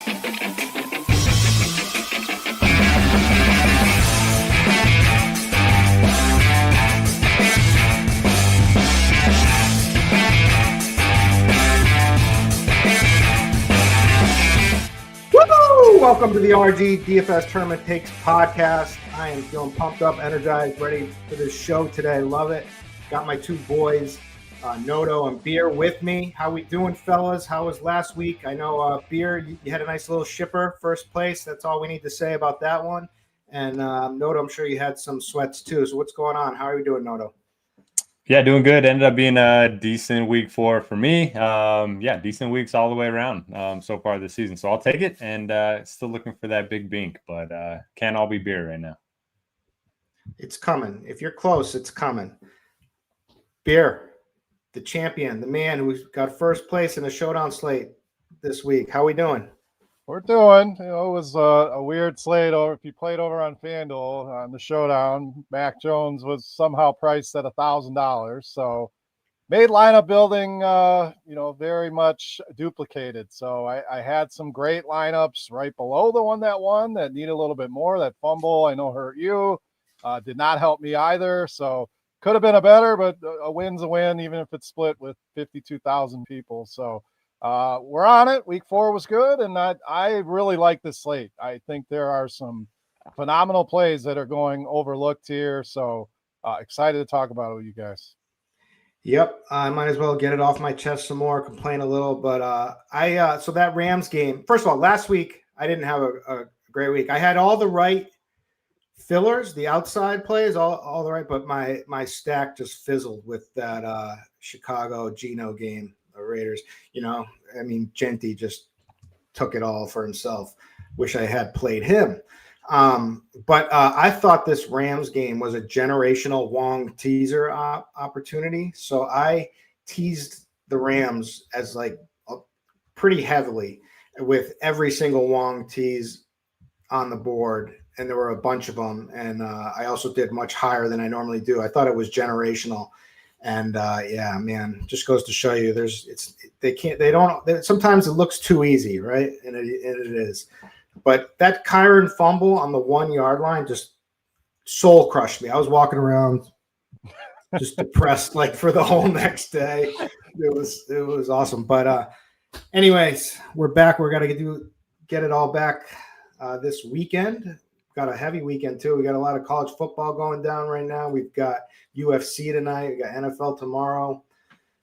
Welcome to the RG DFS Tournament Takes podcast. I am feeling pumped up, energized, ready for this show today. Love it. Got my two boys, Noto and Beer, with me. How we doing, fellas? How was last week? I know, Beer, you had a nice little shipper, first place. That's all we need to say about that one. And Noto, I'm sure you had some sweats too. So what's going on? How are you doing, Noto? Yeah, doing good. Ended up being a decent week for me. Decent weeks all the way around so far this season. So I'll take it, and still looking for that big bink, but can't all be Beer right now. It's coming. If you're close, it's coming. Beer, the champion, the man who's got first place in the showdown slate this week. How we doing? We're doing. It was a weird slate over. If you played over on FanDuel on the showdown, Mac Jones was somehow priced at $1,000. So made lineup building, very much duplicated. So I had some great lineups right below the one that won that needed a little bit more. That fumble, I know, hurt you. Did not help me either. So could have been a better, but a win's a win, even if it's split with 52,000 people. So we're on it. Week 4 was good, and I really like this slate. I think there are some phenomenal plays that are going overlooked here. So excited to talk about it with you guys. Yep, I might as well get it off my chest some more, complain a little. But so that Rams game, first of all, last week I didn't have a great week. I had all the right fillers, the outside plays, all the right, but my stack just fizzled with that Chicago Geno game. Raiders, Genty just took it all for himself. Wish I had played him. But I thought this Rams game was a generational Wong teaser opportunity. So I teased the Rams as pretty heavily with every single Wong tease on the board. And there were a bunch of them. And I also did much higher than I normally do. I thought it was generational. And just goes to show you sometimes it looks too easy, right? And it is. But that Kyron fumble on the 1 yard line just soul crushed me. I was walking around just depressed for the whole next day. It was awesome. But anyways, we're back. We're gonna get it all back this weekend. Got a heavy weekend too. We got a lot of college football going down right now. We've got UFC tonight. We got NFL tomorrow.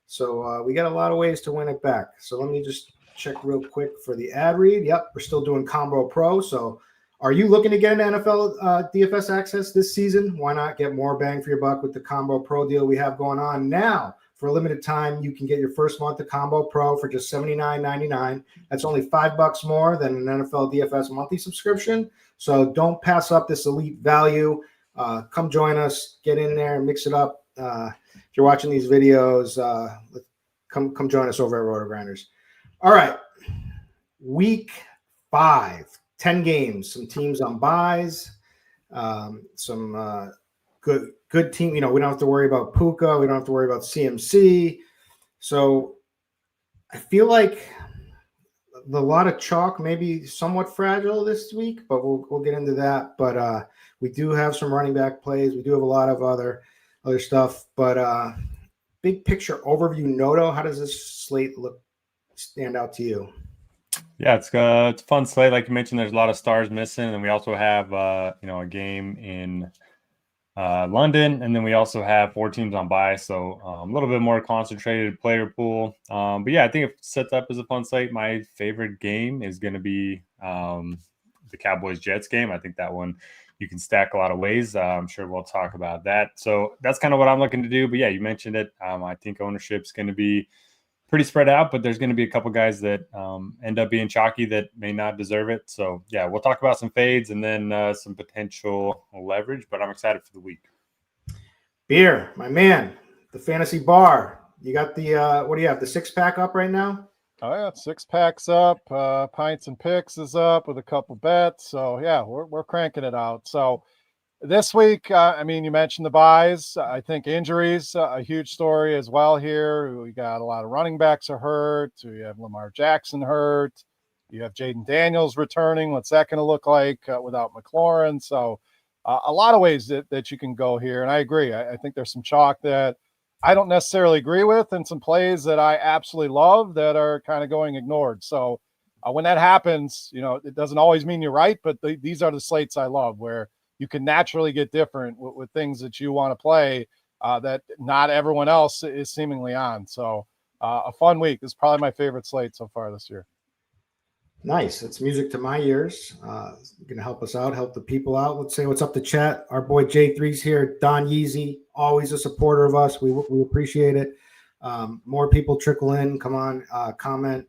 So we got a lot of ways to win it back. So let me just check real quick for the ad read. Yep, we're still doing Combo Pro. So are you looking to get an NFL DFS access this season? Why not get more bang for your buck with the Combo Pro deal we have going on now? For a limited time, you can get your first month of Combo Pro for just $79.99. That's only $5 more than an NFL DFS monthly subscription. So don't pass up this elite value. Come join us. Get in there and mix it up. If you're watching these videos, come join us over at RotoGrinders. All right. Week 5, 10 games. Some teams on buys. Some good team. We don't have to worry about Puka. We don't have to worry about CMC. So I feel like a lot of chalk, maybe somewhat fragile this week, but we'll get into that. But we do have some running back plays. We do have a lot of other stuff. But big picture overview, Noto, how does this slate stand out to you? Yeah, it's a fun slate. Like you mentioned, there's a lot of stars missing, and we also have a game in London, and then we also have 4 teams on bye, so a little bit more concentrated player pool. But yeah, I think it sets up as a fun slate. My favorite game is going to be the Cowboys-Jets game. I think that one you can stack a lot of ways. I'm sure we'll talk about that. So that's kind of what I'm looking to do. But yeah, you mentioned it. I think ownership's going to be pretty spread out, but there's going to be a couple guys that end up being chalky that may not deserve it. So yeah, we'll talk about some fades and then some potential leverage, but I'm excited for the week. Beer, my man, the fantasy bar. You got the, what do you have? The 6-pack up right now? Oh yeah, 6-packs up, pints and picks is up with a couple bets. So yeah, we're cranking it out. So this week, you mentioned the buys. I think injuries, a huge story as well here. We got a lot of running backs are hurt. We have Lamar Jackson hurt. You have Jaden Daniels returning. What's that going to look like without McLaurin? So a lot of ways that you can go here. And I agree. I think there's some chalk that I don't necessarily agree with and some plays that I absolutely love that are kind of going ignored. So when that happens, it doesn't always mean you're right, but these are the slates I love where you can naturally get different with things that you want to play that not everyone else is seemingly on. So a fun week. This is probably my favorite slate so far this year. Nice. It's music to my ears. Going to help us out, help the people out. Let's say what's up to chat. Our boy J3's here. Don Yeezy, always a supporter of us. We appreciate it. More people trickle in. Come on, comment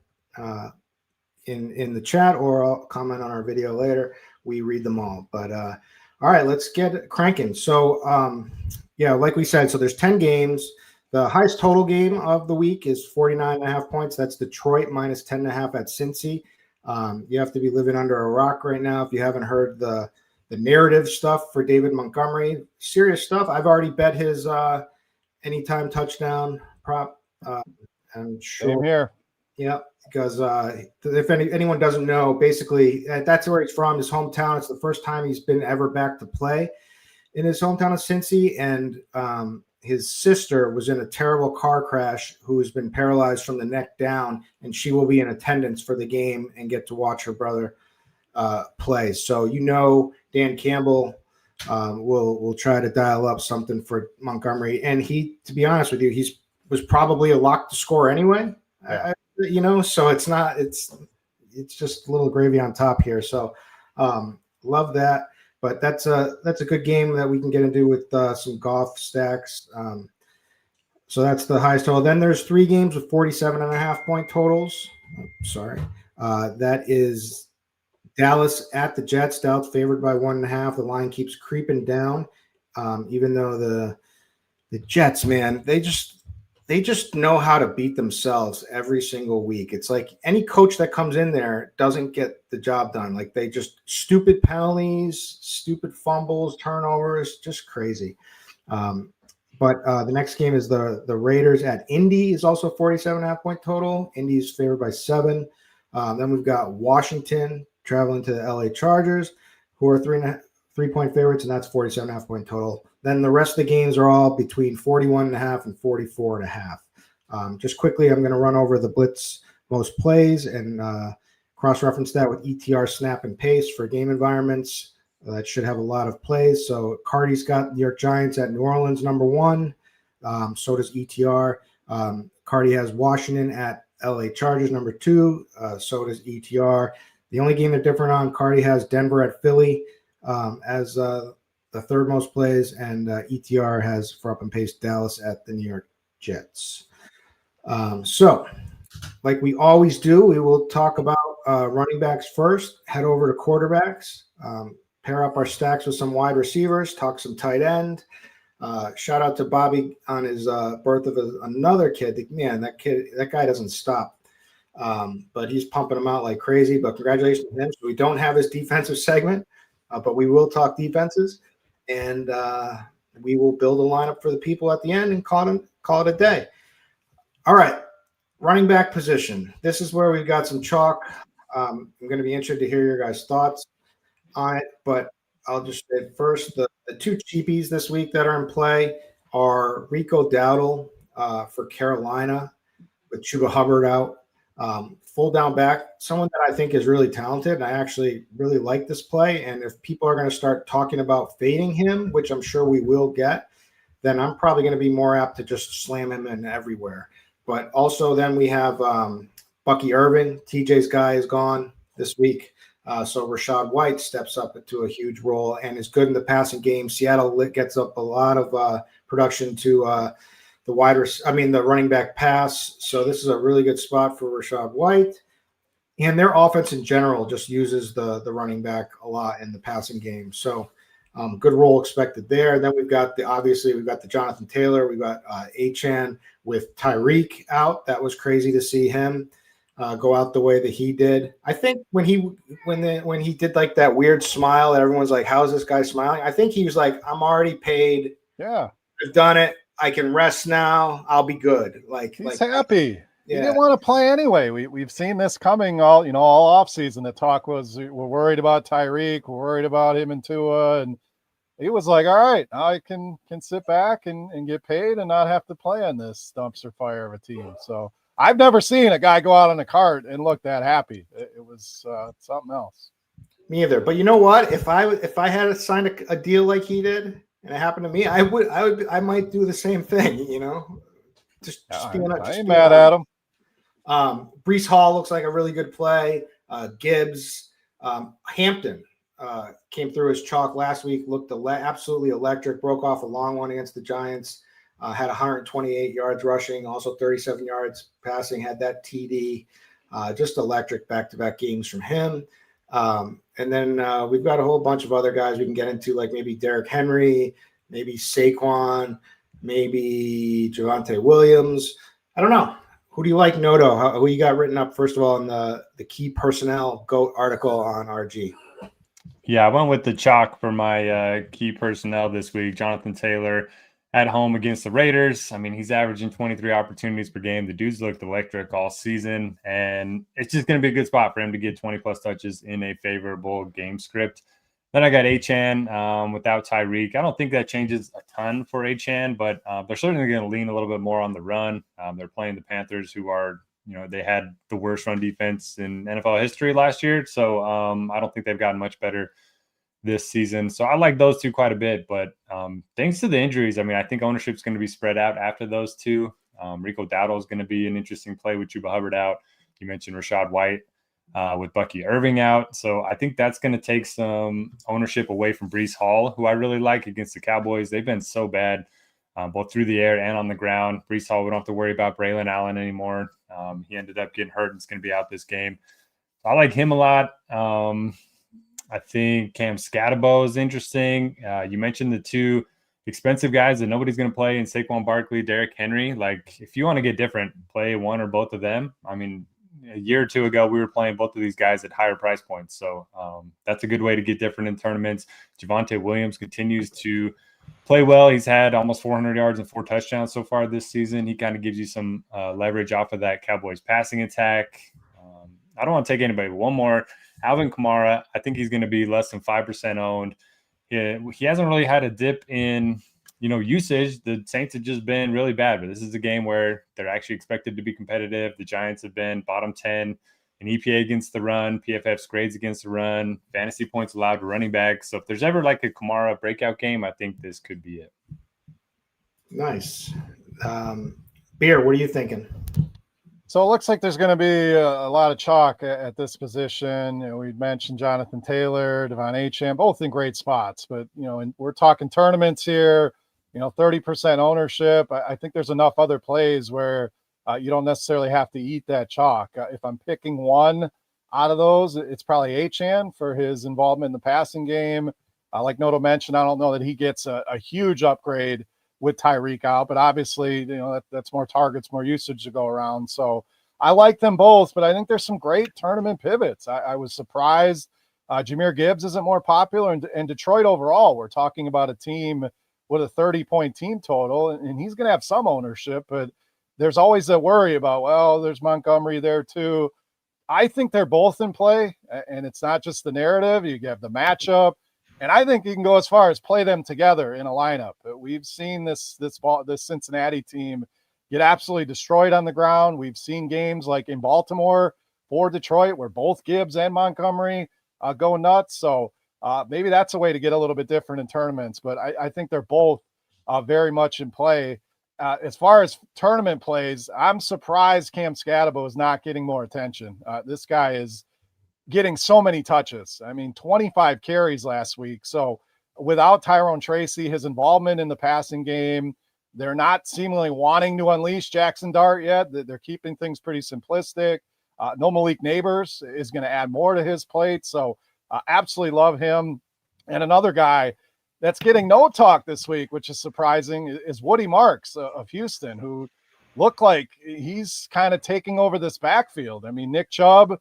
in the chat or I'll comment on our video later. We read them all. But all right, let's get cranking. So like we said, so there's 10 games. The highest total game of the week is 49.5 points. That's Detroit minus 10.5 at Cincy. You have to be living under a rock right now if you haven't heard the narrative stuff for David Montgomery. Serious stuff. I've already bet his anytime touchdown prop. I'm sure. Same here. Yeah, because if anyone doesn't know, basically that's where he's from, his hometown. It's the first time he's been ever back to play in his hometown of Cincy, and his sister was in a terrible car crash who has been paralyzed from the neck down, and she will be in attendance for the game and get to watch her brother play. So Dan Campbell will try to dial up something for Montgomery, and he, to be honest with you, was probably a lock to score anyway. Yeah. So it's just a little gravy on top here. So love that. But that's a good game that we can get into with some golf stacks. So that's the highest total. Then there's 3 games with 47.5 point totals. That is Dallas at the Jets. Dallas favored by 1.5. The line keeps creeping down, even though the Jets, man, they just know how to beat themselves every single week. It's like any coach that comes in there doesn't get the job done. Like they just stupid penalties, stupid fumbles, turnovers, just crazy. But the next game is the Raiders at Indy is also 47.5 point total. Indy's favored by 7. Then we've got Washington traveling to the LA Chargers, who are 3-point favorites, and that's 47.5 point total. Then the rest of the games are all between 41.5 and 44.5. Just quickly, I'm going to run over the Blitz most plays and cross-reference that with ETR snap and pace for game environments. That should have a lot of plays. So Cardi's got New York Giants at New Orleans number 1. So does ETR. Cardi has Washington at LA Chargers number 2. So does ETR. The only game they're different on, Cardi has Denver at Philly as the third most plays, and ETR has for up and pace Dallas at the New York Jets. So like we always do, we will talk about running backs first, head over to quarterbacks, pair up our stacks with some wide receivers, talk some tight end. Shout out to Bobby on his birth of another kid. Man, that guy doesn't stop. But he's pumping them out like crazy. But congratulations to him. So we don't have his defensive segment, but we will talk defenses, and we will build a lineup for the people at the end and call it a day. All right, running back position. This is where we've got some chalk. I'm going to be interested to hear your guys' thoughts on it, but I'll just say first, the 2 cheapies this week that are in play are Rico Dowdle for Carolina with Chuba Hubbard out. Full down back, someone that I think is really talented, and I actually really like this play. And if people are going to start talking about fading him, which I'm sure we will get, then I'm probably going to be more apt to just slam him in everywhere. But also then we have Bucky Irving. TJ's guy is gone this week. So Rachaad White steps up into a huge role and is good in the passing game. Seattle gets up a lot of production to the running back pass. So this is a really good spot for Rachaad White. And their offense in general just uses the running back a lot in the passing game. So good role expected there. Then we've got the Jonathan Taylor. We've got Achane with Tyreek out. That was crazy to see him go out the way that he did. I think when he did like that weird smile that everyone's like, how is this guy smiling? I think he was like, I'm already paid. Yeah. I've done it. I can rest now. I'll be good. He's happy. He didn't want to play anyway. We've seen this coming all off season. The talk was we're worried about Tyreek, we're worried about him and Tua, and he was like, all right, now I can sit back and get paid and not have to play on this dumpster fire of a team. So I've never seen a guy go out on a cart and look that happy. It was something else. Me either. But you know what? If I had signed a deal like he did, and it happened to me, I might do the same thing. I ain't mad at him. Breece Hall looks like a really good play. Gibbs, Hampton came through his chalk last week. Looked absolutely electric. Broke off a long one against the Giants. Had 128 yards rushing, also 37 yards passing. Had that TD. Just electric back-to-back games from him. And then we've got a whole bunch of other guys we can get into, like maybe Derrick Henry, maybe Saquon, maybe Javonte Williams. I don't know. Who do you like, Noto? Who you got written up, first of all, in the key personnel GOAT article on RG? Yeah, I went with the chalk for my key personnel this week. Jonathan Taylor at home against the Raiders. I mean, he's averaging 23 opportunities per game. The dude's looked electric all season, and it's just going to be a good spot for him to get 20-plus touches in a favorable game script. Then I got Achane without Tyreek. I don't think that changes a ton for Achane, but they're certainly going to lean a little bit more on the run. They're playing the Panthers, who are, they had the worst run defense in NFL history last year. So I don't think they've gotten much better this season. So I like those two quite a bit. But thanks to the injuries, I mean, I think ownership is going to be spread out after those two. Rico Dowdle is going to be an interesting play with Chuba Hubbard out. You mentioned Rashad White with Bucky Irving out. So I think that's going to take some ownership away from Breece Hall, who I really like against the Cowboys. They've been so bad, both through the air and on the ground. Breece Hall, we don't have to worry about Braylon Allen anymore. He ended up getting hurt and is going to be out this game. So I like him a lot. I think Cam Scatabo is interesting. You mentioned the two expensive guys that nobody's going to play in Saquon Barkley, Derrick Henry. Like, if you want to get different, play one or both of them. I mean, a year or two ago, we were playing both of these guys at higher price points. So that's a good way to get different in tournaments. Javonte Williams continues to play well. He's had almost 400 yards and 4 touchdowns so far this season. He kind of gives you some leverage off of that Cowboys passing attack. I don't want to take anybody. One more. Alvin Kamara, I think he's going to be less than 5% owned. He hasn't really had a dip in, usage. The Saints have just been really bad, but this is a game where they're actually expected to be competitive. The Giants have been bottom 10 in EPA against the run, PFF's grades against the run, fantasy points allowed to running backs. So if there's ever like a Kamara breakout game, I think this could be it. Nice. Beer, what are you thinking? So it looks like there's going to be a lot of chalk at this position. We'd mentioned Jonathan Taylor, Devon Achane, both in great spots. But, and we're talking tournaments here, 30% ownership. I think there's enough other plays where you don't necessarily have to eat that chalk. If I'm picking one out of those, it's probably Achane for his involvement in the passing game. Like Noto mentioned, I don't know that he gets a huge upgrade with Tyreek out, but obviously, that's more targets, more usage to go around. So I like them both, but I think there's some great tournament pivots. I was surprised Jahmyr Gibbs isn't more popular, and Detroit overall, we're talking about a team with a 30-point team total, and he's going to have some ownership, but there's always a worry about, well, there's Montgomery there too. I think they're both in play, and it's not just the narrative. You have the matchup. And I think you can go as far as play them together in a lineup. We've seen this Cincinnati team get absolutely destroyed on the ground. We've seen games like in Baltimore for Detroit where both Gibbs and Montgomery go nuts. So maybe that's a way to get a little bit different in tournaments. But I think they're both very much in play. As far as tournament plays, I'm surprised Cam Scatabo is not getting more attention. This guy is getting so many touches. I mean, 25 carries last week. So without Tyrone Tracy, his involvement in the passing game, they're not seemingly wanting to unleash Jackson Dart yet. They're keeping things pretty simplistic. No Malik Neighbors is going to add more to his plate. So absolutely love him. And another guy that's getting no talk this week, which is surprising, is Woody Marks of Houston, who looked like he's kind of taking over this backfield. I mean, Nick Chubb,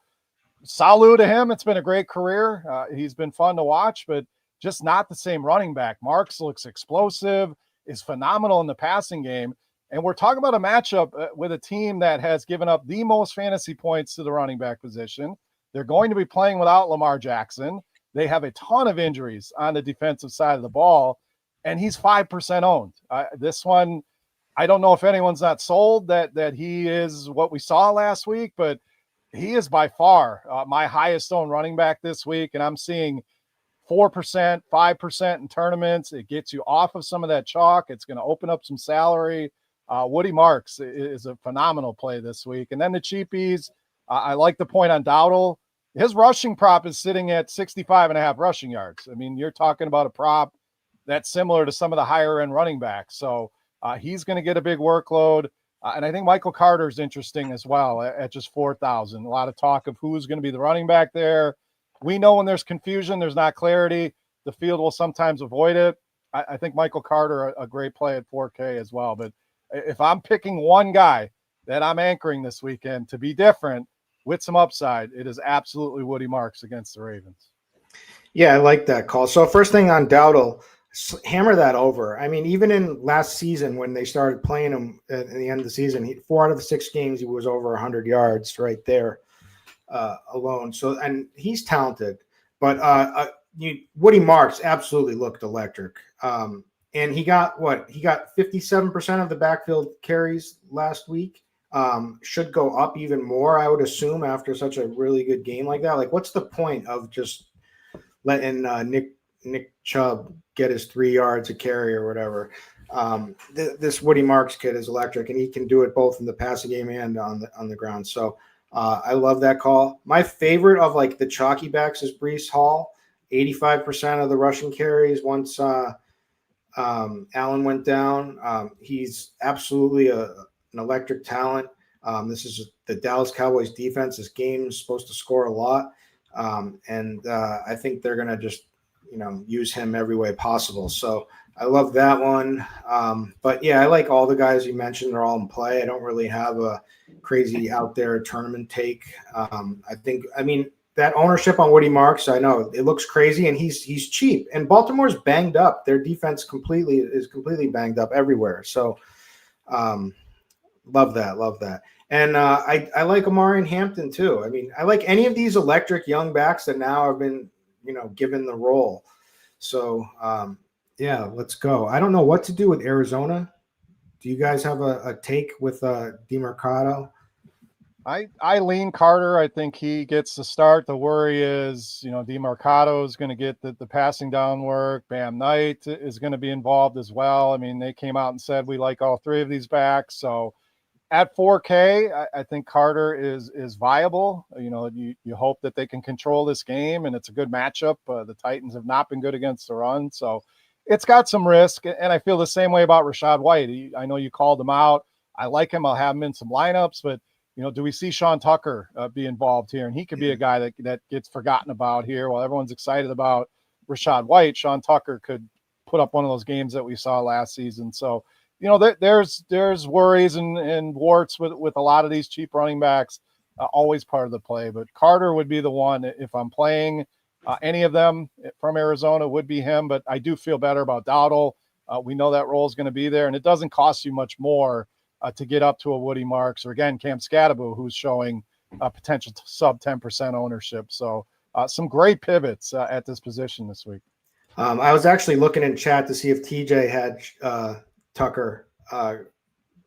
salute to him. It's been a great career. He's been fun to watch, but just not the same running back. Marks looks explosive, is phenomenal in the passing game. And we're talking about a matchup with a team that has given up the most fantasy points to the running back position. They're going to be playing without Lamar Jackson. They have a ton of injuries on the defensive side of the ball, and he's 5% owned. This one, I don't know if anyone's not sold that he is what we saw last week, but he is by far my highest owned running back this week, and I'm seeing 4%, 5% in tournaments. It gets you off of some of that chalk. It's going to open up some salary. Woody Marks is a phenomenal play this week. And then the cheapies, I like the point on Dowdle. His rushing prop is sitting at 65.5 rushing yards. I mean, you're talking about a prop that's similar to some of the higher end running backs. So he's going to get a big workload. And I think Michael Carter is interesting as well at just 4,000. A lot of talk of who's going to be the running back there. We know when there's confusion, there's not clarity. The field will sometimes avoid it. I think Michael Carter, a great play at 4K as well. But if I'm picking one guy that I'm anchoring this weekend to be different with some upside, it is absolutely Woody Marks against the Ravens. Yeah, I like that call. So first thing on Dowdle, hammer that over. I mean, even in last season when they started playing him at the end of the season, 4 out of the 6 games he was over 100 yards right there alone. So, and he's talented, but Woody Marks absolutely looked electric. And he got 57% of the backfield carries last week. Should go up even more, I would assume, after such a really good game like that. Like, what's the point of just letting Nick Chubb get his 3 yards a carry or whatever? This Woody Marks kid is electric, and he can do it both in the passing game and on the ground. So I love that call. My favorite of like the chalky backs is Breece Hall, 85% of the rushing carries once Allen went down. He's absolutely an electric talent. This is the Dallas Cowboys defense. This game is supposed to score a lot. And I think they're going to just, use him every way possible. So I love that one. But yeah, I like all the guys you mentioned. They're all in play. I don't really have a crazy out there tournament take. I mean, that ownership on Woody Marks, I know it looks crazy, and he's cheap. And Baltimore's banged up. Their defense is completely banged up everywhere. So love that. And I like Amari and Hampton too. I mean, I like any of these electric young backs that now have been, given the role. So yeah, let's go. I don't know what to do with Arizona. Do you guys have a take with DeMarcado? I lean Carter. I think he gets the start. The worry is, DeMarcado is going to get the passing down work. Bam Knight is going to be involved as well. I mean, they came out and said we like all 3 of these backs. So at 4K, I think Carter is viable. You hope that they can control this game, and it's a good matchup. The Titans have not been good against the run, so it's got some risk. And I feel the same way about Rachaad White. I know you called him out. I like him. I'll have him in some lineups, but do we see Sean Tucker be involved here? And he could be a guy that gets forgotten about here while everyone's excited about Rachaad White. Sean Tucker could put up one of those games that we saw last season. So, there's worries and warts with a lot of these cheap running backs, always part of the play. But Carter would be the one if I'm playing any of them from Arizona, would be him. But I do feel better about Dowdle. We know that role is going to be there, and it doesn't cost you much more to get up to a Woody Marks or, again, Cam Scatterbo, who's showing potential sub 10% ownership. So some great pivots at this position this week. I was actually looking in chat to see if TJ had Tucker,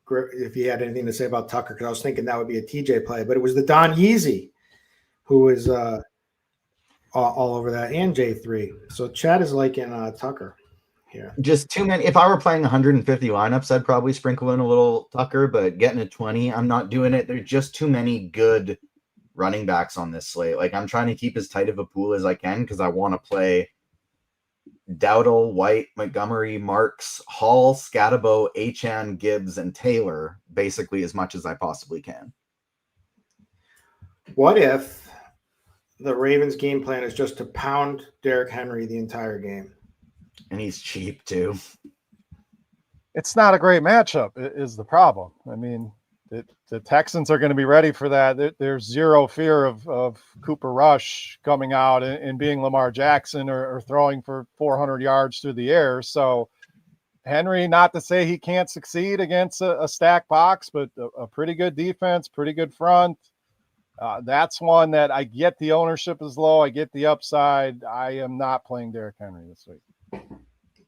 if he had anything to say about Tucker, because I was thinking that would be a TJ play, but it was the Don Yeezy who is all over that, and J3. So Chad is liking Tucker here. Just too many. If I were playing 150 lineups, I'd probably sprinkle in a little Tucker, but getting a 20, I'm not doing it. There's just too many good running backs on this slate. Like, I'm trying to keep as tight of a pool as I can because I want to play Dowdle, White, Montgomery, Marks, Hall, Scatterbo, Achane, Gibbs, and Taylor basically as much as I possibly can. What if the Ravens' game plan is just to pound Derrick Henry the entire game? And he's cheap too. It's not a great matchup is the problem. I mean, the Texans are going to be ready for that. There's zero fear of Cooper Rush coming out and being Lamar Jackson or throwing for 400 yards through the air. So Henry, not to say he can't succeed against a stacked box, but a pretty good defense, pretty good front. That's one that I get the ownership is low. I get the upside. I am not playing Derrick Henry this week.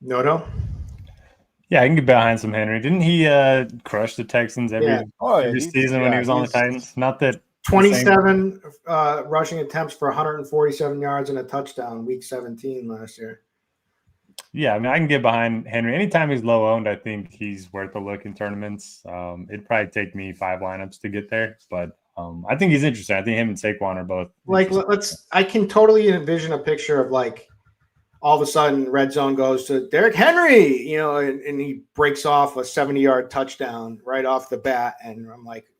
No. Yeah, I can get behind some Henry. Didn't he crush the Texans every season when he was on the Titans? Not that 27 rushing attempts for 147 yards and a touchdown week 17 last year. Yeah, I mean, I can get behind Henry. Anytime he's low owned, I think he's worth a look in tournaments. It'd probably take me 5 lineups to get there, but I think he's interesting. I think him and Saquon are both I can totally envision a picture of like all of a sudden red zone goes to Derrick Henry, and he breaks off a 70-yard touchdown right off the bat. And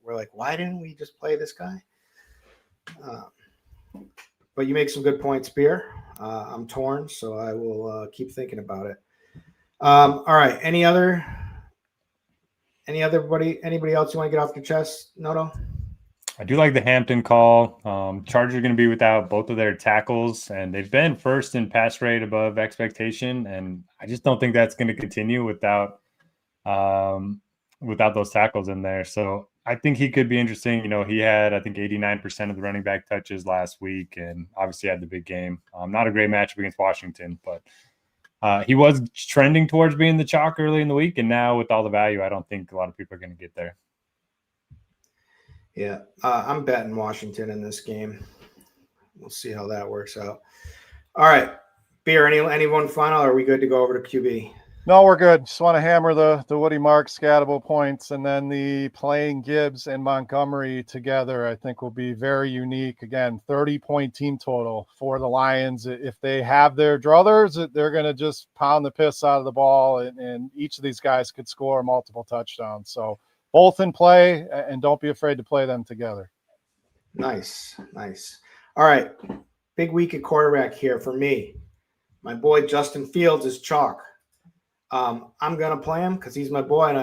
we're like, why didn't we just play this guy? But you make some good points, Beer. I'm torn, so I will keep thinking about it. All right. Anybody else you want to get off your chest, Noto? I do like the Hampton call. Chargers are going to be without both of their tackles, and they've been first in pass rate above expectation. And I just don't think that's going to continue without those tackles in there. So I think he could be interesting. He had, I think, 89% of the running back touches last week, and obviously had the big game. Not a great matchup against Washington, but he was trending towards being the chalk early in the week. And now with all the value, I don't think a lot of people are going to get there. Yeah, I'm betting Washington in this game. We'll see how that works out. All right, Beer, anyone final, or are we good to go over to QB? No, we're good. Just want to hammer the Woody Mark scattable points, and then the playing Gibbs and Montgomery together, I think will be very unique. Again, 30-point team total for the Lions. If they have their druthers, they're going to just pound the piss out of the ball, and each of these guys could score multiple touchdowns. So both in play, and don't be afraid to play them together. Nice. All right, big week at quarterback here for me. My boy Justin Fields is chalk. I'm gonna play him because he's my boy, and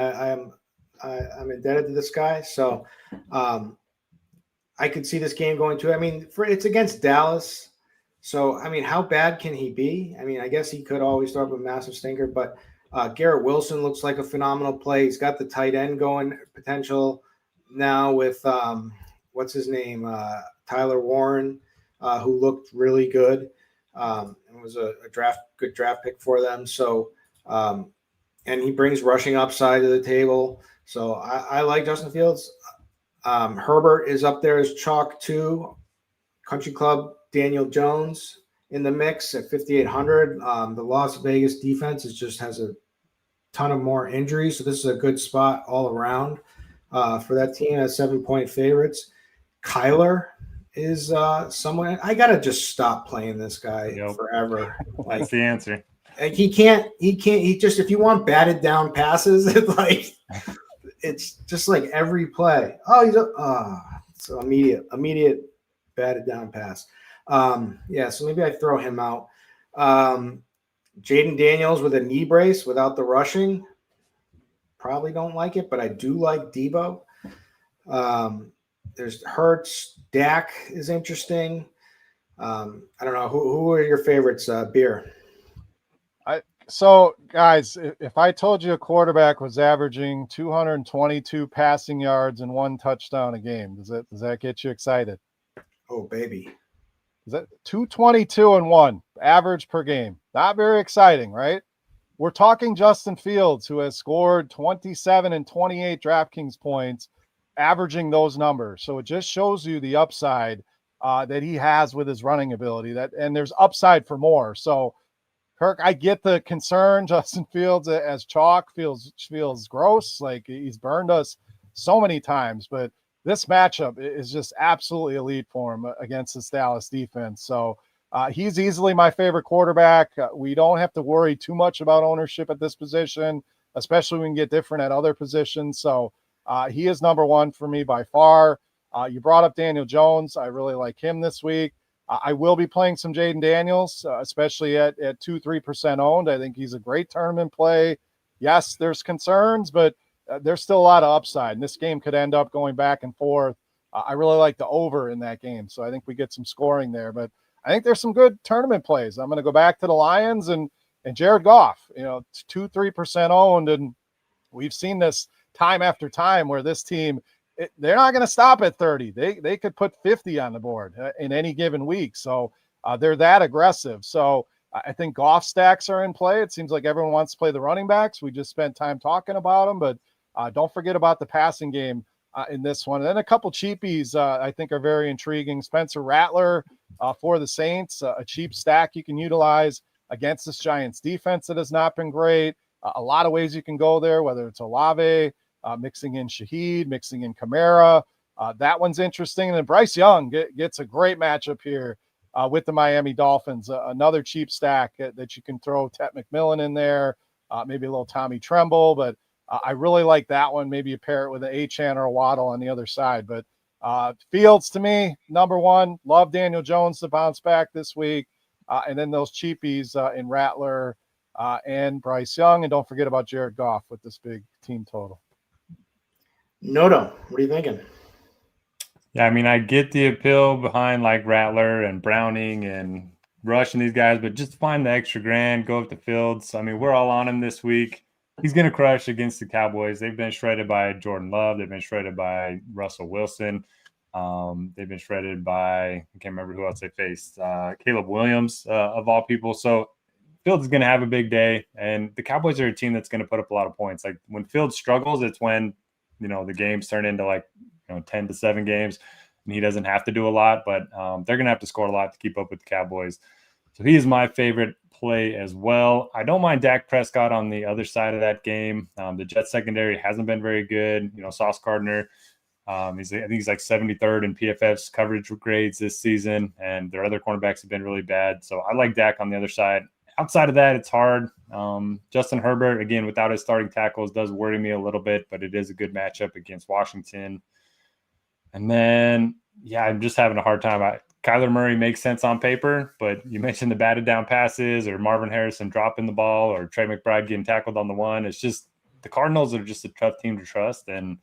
I'm indebted to this guy. So I could see this game going to. I mean, it's against Dallas, so I mean, how bad can he be? I mean, I guess he could always throw up a massive stinker, but Garrett Wilson looks like a phenomenal play. He's got the tight end going potential now with what's his name, Tyler Warren, who looked really good and was a good draft pick for them. So. And he brings rushing upside to the table. So I like Justin Fields. Herbert is up there as chalk too. Country Club Daniel Jones in the mix at 5,800. The Las Vegas defense has a ton of more injuries. So this is a good spot all around for that team as 7-point favorites. Kyler is someone I got to just stop playing this guy forever. That's the answer. Like he just, if you want batted down passes, it's just like every play. So immediate batted down pass. So maybe I throw him out. Jaden Daniels with a knee brace without the rushing. Probably don't like it, but I do like Debo. There's Hurts. Dak is interesting. I don't know. Who are your favorites, Beer? So, guys, if I told you a quarterback was averaging 222 passing yards and 1 touchdown a game, does that get you excited? Oh, baby. Is that 222 and 1 average per game? Not very exciting, right? We're talking Justin Fields, who has scored 27 and 28 DraftKings points, averaging those numbers. So it just shows you the upside that he has with his running ability. And there's upside for more. So, Kirk, I get the concern. Justin Fields as chalk feels gross. Like he's burned us so many times, but this matchup is just absolutely elite for him against this Dallas defense. So he's easily my favorite quarterback. We don't have to worry too much about ownership at this position, especially when we can get different at other positions. So he is number one for me by far. You brought up Daniel Jones. I really like him this week. I will be playing some Jaden Daniels, especially at 2-3% owned. I think he's a great tournament play. Yes, there's concerns, but there's still a lot of upside. And this game could end up going back and forth. I really like the over in that game, so I think we get some scoring there. But I think there's some good tournament plays. I'm going to go back to the Lions and And Jared Goff, 2-3% owned, and we've seen this time after time where this team, they're not going to stop at 30. They could put 50 on the board in any given week. So they're that aggressive. So I think Goff stacks are in play. It seems like everyone wants to play the running backs. We just spent time talking about them, but don't forget about the passing game in this one. And then a couple cheapies I think are very intriguing. Spencer Rattler for the Saints, a cheap stack you can utilize against this Giants defense that has not been great. A lot of ways you can go there, whether it's Olave, mixing in Shaheed, mixing in Kamara. That one's interesting. And then Bryce Young gets a great matchup here with the Miami Dolphins. Another cheap stack that you can throw Tet McMillan in there, maybe a little Tommy Tremble. But I really like that one. Maybe you pair it with an Achane or a Waddle on the other side. But Fields, to me, number one. Love Daniel Jones to bounce back this week. And then those cheapies in Rattler and Bryce Young. And don't forget about Jared Goff with this big team total. Noto, what are you thinking? Yeah, I mean, I get the appeal behind like Rattler and Browning and Rush and these guys, but just find the extra grand, go up the Fields. I mean, we're all on him this week. He's going to crush against the Cowboys. They've been shredded by Jordan Love. They've been shredded by Russell Wilson. They've been shredded by, I can't remember who else they faced, Caleb Williams of all people. So Fields is going to have a big day, and the Cowboys are a team that's going to put up a lot of points. Like when Fields struggles, it's when, the games turn into 10-7 games, and he doesn't have to do a lot, but they're going to have to score a lot to keep up with the Cowboys. So he is my favorite play as well. I don't mind Dak Prescott on the other side of that game. The Jets secondary hasn't been very good. Sauce Gardner, I think he's like 73rd in PFF's coverage grades this season, and their other cornerbacks have been really bad. So I like Dak on the other side. Outside of that, it's hard. Justin Herbert, again, without his starting tackles, does worry me a little bit, but it is a good matchup against Washington. And then, I'm just having a hard time. Kyler Murray makes sense on paper, but you mentioned the batted down passes or Marvin Harrison dropping the ball or Trey McBride getting tackled on the one. It's just the Cardinals are just a tough team to trust, and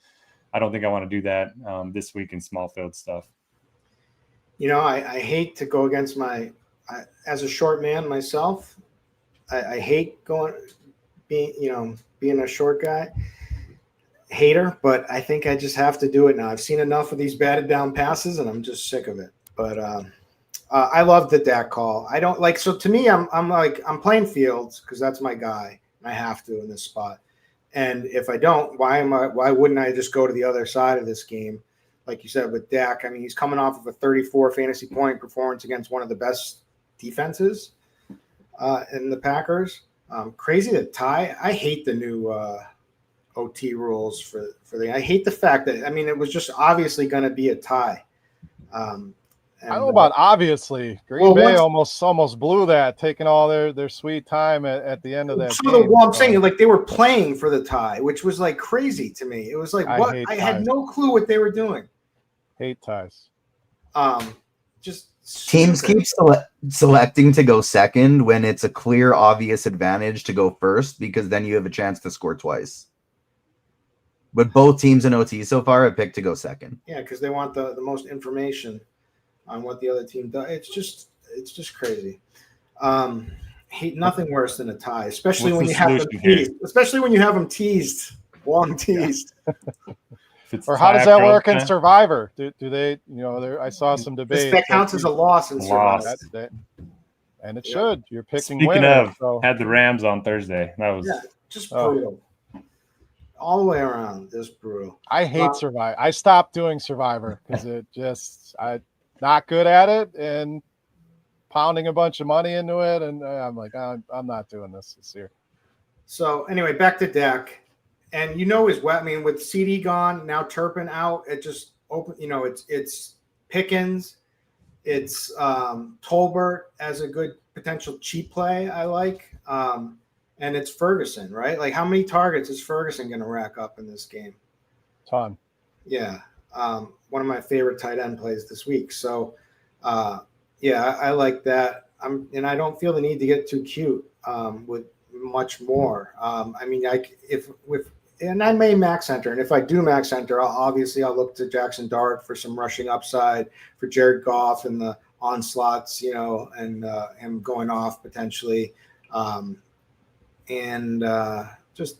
I don't think I want to do that this week in small field stuff. I hate to go against as a short man myself, I hate being a short guy. Hater, but I think I just have to do it now. I've seen enough of these batted down passes, and I'm just sick of it. But I love the Dak call. I don't like. So to me, I'm playing Fields because that's my guy. And I have to in this spot. And if I don't, why wouldn't I just go to the other side of this game? Like you said with Dak, I mean, he's coming off of a 34 fantasy point performance against one of the best defenses in the Packers. Crazy to tie. I hate the new OT rules for I hate the fact that, it was just obviously going to be a tie. I don't know about obviously. Green Bay almost blew that, taking all their sweet time at the end of that game. I'm saying, like, they were playing for the tie, which was like crazy to me. It was like, what? I had no clue what they were doing. Hate ties. Just teams keep selecting to go second when it's a clear, obvious advantage to go first, because then you have a chance to score twice. But both teams in OT so far have picked to go second. Yeah, because they want the most information on what the other team does. It's just crazy. Hate nothing worse than a tie, especially when you have them teased. Especially when you have them teased, long teased. Or how does that work in Survivor? Do they? I saw some debate. That counts as a loss in Survivor. And it should. You're picking. Speaking winners, of, had the Rams on Thursday. That was just brutal. All the way around, just brutal. I hate Survivor. I stopped doing Survivor because I'm not good at it and pounding a bunch of money into it, and I'm like, I'm not doing this year. So anyway, back to Dak, and his wet. With CD gone, now Turpin out, it just open. It's Pickens, it's Tolbert as a good potential cheap play. I like. And it's Ferguson, right? Like, how many targets is Ferguson going to rack up in this game? Ton. Yeah. One of my favorite tight end plays this week. So, I like that. And I don't feel the need to get too cute with much more. And I may max center. And if I do max center, I'll look to Jackson Dart for some rushing upside, for Jared Goff and the onslaughts, and him going off potentially. and just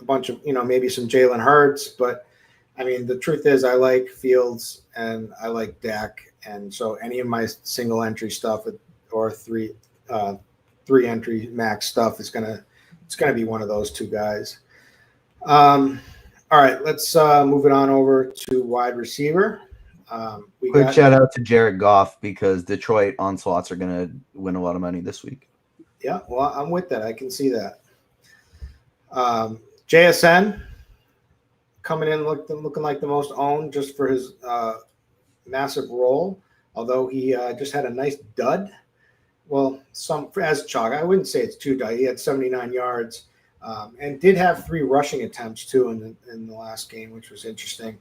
a bunch of, maybe some Jalen Hurts. But I mean, the truth is I like Fields and I like Dak. And so any of my single entry stuff or three entry max stuff it's gonna be one of those two guys. All right, let's move it on over to wide receiver. Quick shout out to Jared Goff because Detroit onslaughts are going to win a lot of money this week. Yeah, well, I'm with that. I can see that. JSN coming in looking like the most owned just for his massive role, although he just had a nice dud. Well, as chalk, I wouldn't say it's too dud. He had 79 yards and did have 3 rushing attempts too in the last game, which was interesting.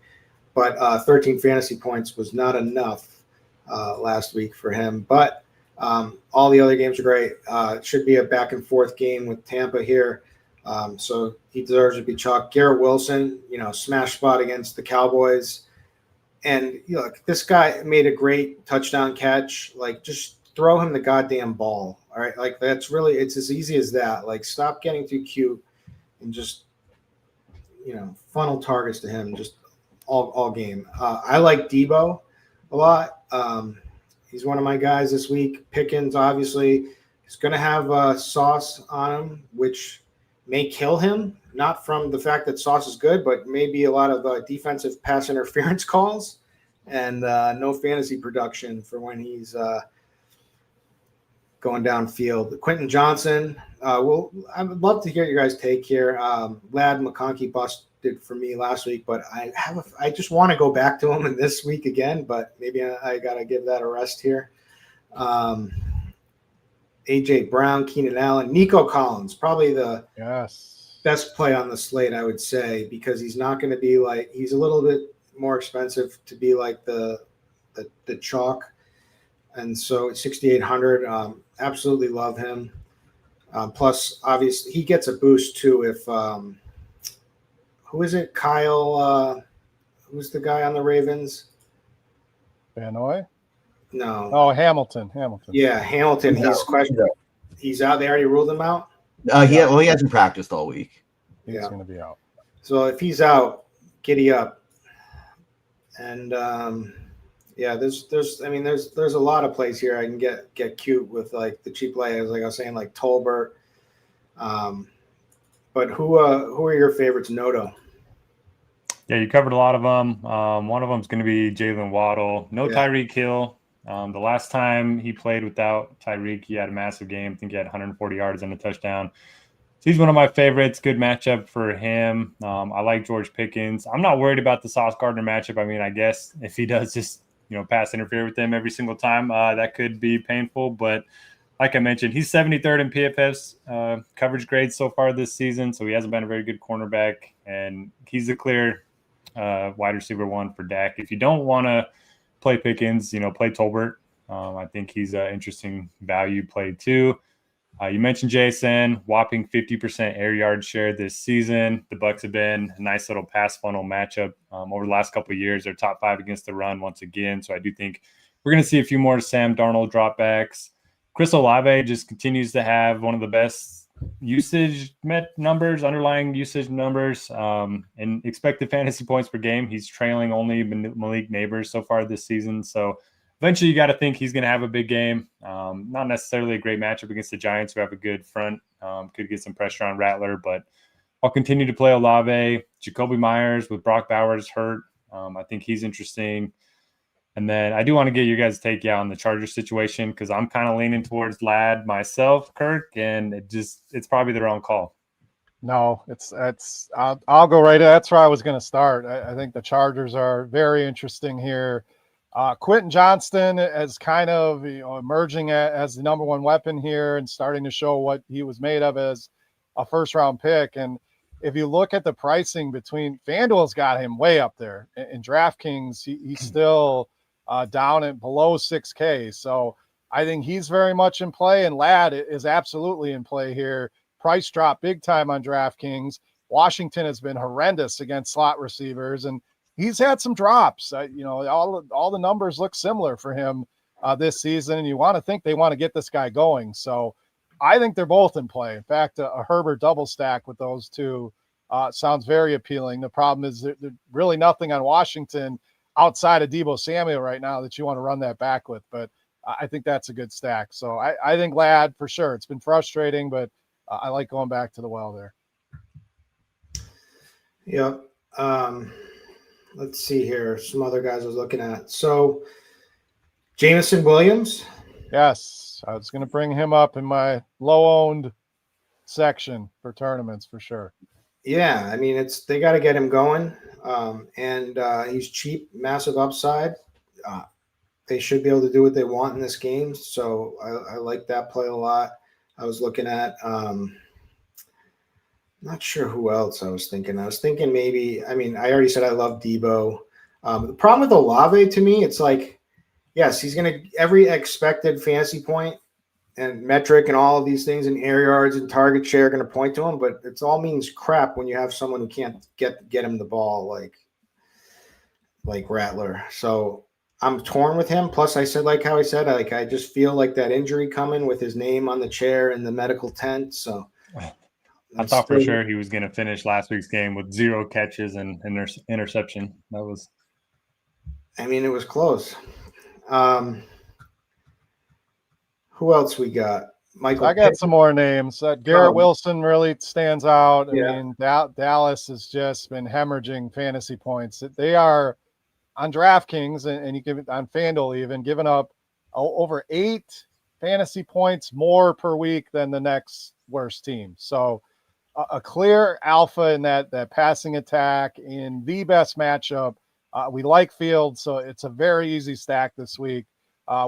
But 13 fantasy points was not enough last week for him. But all the other games are great. It should be a back and forth game with Tampa here. So he deserves to be chalked. Garrett Wilson, smash spot against the Cowboys. And look, this guy made a great touchdown catch. Like, just throw him the goddamn ball. All right. Like, it's as easy as that. Like, stop getting too cute and just, funnel targets to him just all game. I like Debo a lot. He's one of my guys this week. Pickens, obviously, is going to have Sauce on him, which may kill him, not from the fact that Sauce is good, but maybe a lot of defensive pass interference calls and no fantasy production for when he's going downfield. Quentin Johnson, I would love to hear your guys' take here. Lad McConkey busted for me last week, but I just want to go back to him in this week again, but maybe I got to give that a rest here. AJ Brown, Keenan Allen, Nico Collins, probably the best play on the slate, I would say, because he's not going to be like, he's a little bit more expensive to be like the chalk. And so 6,800, absolutely love him. Plus, obviously, he gets a boost too if who is it? Kyle, who's the guy on the Ravens? Van Noy? No. Oh, Hamilton. Yeah, Hamilton. He's questionable. He's out. They already ruled him out? He hasn't practiced all week. He's going to be out. So if he's out, giddy up. And there's a lot of plays here. I can get cute with like the cheap players, like I was saying, like Tolbert. But who are your favorites, Noto? Yeah, you covered a lot of them. One of them is going to be Jalen Waddle. No Tyreek Hill. The last time he played without Tyreek, he had a massive game. I think he had 140 yards and a touchdown. So he's one of my favorites. Good matchup for him. I like George Pickens. I'm not worried about the Sauce Gardner matchup. I mean, I guess if he does just pass interfere with them every single time, that could be painful. But like I mentioned, he's 73rd in PFF's coverage grades so far this season, so he hasn't been a very good cornerback, and he's the clear wide receiver 1 for Dak. If you don't want to play Pickens, play Tolbert. I think he's an interesting value play too. You mentioned JSN, whopping 50% air yard share this season. The Bucs have been a nice little pass funnel matchup over the last couple of years. They're top 5 against the run once again, so I do think we're going to see a few more Sam Darnold dropbacks. Chris Olave just continues to have one of the best usage underlying usage numbers, and expected fantasy points per game. He's trailing only Malik Neighbors so far this season. So eventually you got to think he's going to have a big game. Not necessarily a great matchup against the Giants, who have a good front. Could get some pressure on Rattler, but I'll continue to play Olave. Jacoby Myers with Brock Bowers hurt. I think he's interesting. And then I do want to get your guys' take on the Chargers situation, because I'm kind of leaning towards Lad myself, Kirk, and it's probably the wrong call. No, I'll go right. That's where I was going to start. I think the Chargers are very interesting here. Quentin Johnston is kind of emerging as the number 1 weapon here and starting to show what he was made of as a first-round pick. And if you look at the pricing between FanDuel's got him way up there. In DraftKings, he's still down at below 6K. So I think he's very much in play, and Ladd is absolutely in play here. Price drop big time on DraftKings. Washington has been horrendous against slot receivers, and he's had some drops. All the numbers look similar for him this season, and you want to think they want to get this guy going. So I think they're both in play. In fact, a Herbert double stack with those two sounds very appealing. The problem is there's really nothing on Washington outside of Deebo Samuel right now that you want to run that back with. But I think that's a good stack. So I think Ladd for sure. It's been frustrating, but I like going back to the well there. Yep. Let's see here. Some other guys I was looking at. So Jameson Williams. Yes, I was going to bring him up in my low-owned section for tournaments for sure. Yeah, I mean, they got to get him going, and he's cheap, massive upside. They should be able to do what they want in this game, so I like that play a lot. I was looking at not sure who else I was thinking. I was thinking maybe, I mean, I already said I love Debo. The problem with Olave to me, it's like, yes, he's going to every expected fantasy point and metric and all of these things and air yards and target share are going to point to him, but it all means crap when you have someone who can't get him the ball like Rattler. So I'm torn with him. Plus, I said, like how I said, I just feel like that injury coming with his name on the chair in the medical tent. So I thought for sure he was going to finish last week's game with 0 catches and interception. That was. I mean, it was close. Who else we got? Michael. I got some more names. Garrett Wilson really stands out. I mean, Dallas has just been hemorrhaging fantasy points. They are on DraftKings and you give it on FanDuel even giving up over 8 fantasy points more per week than the next worst team. So a clear alpha in that passing attack in the best matchup. We like Fields, so it's a very easy stack this week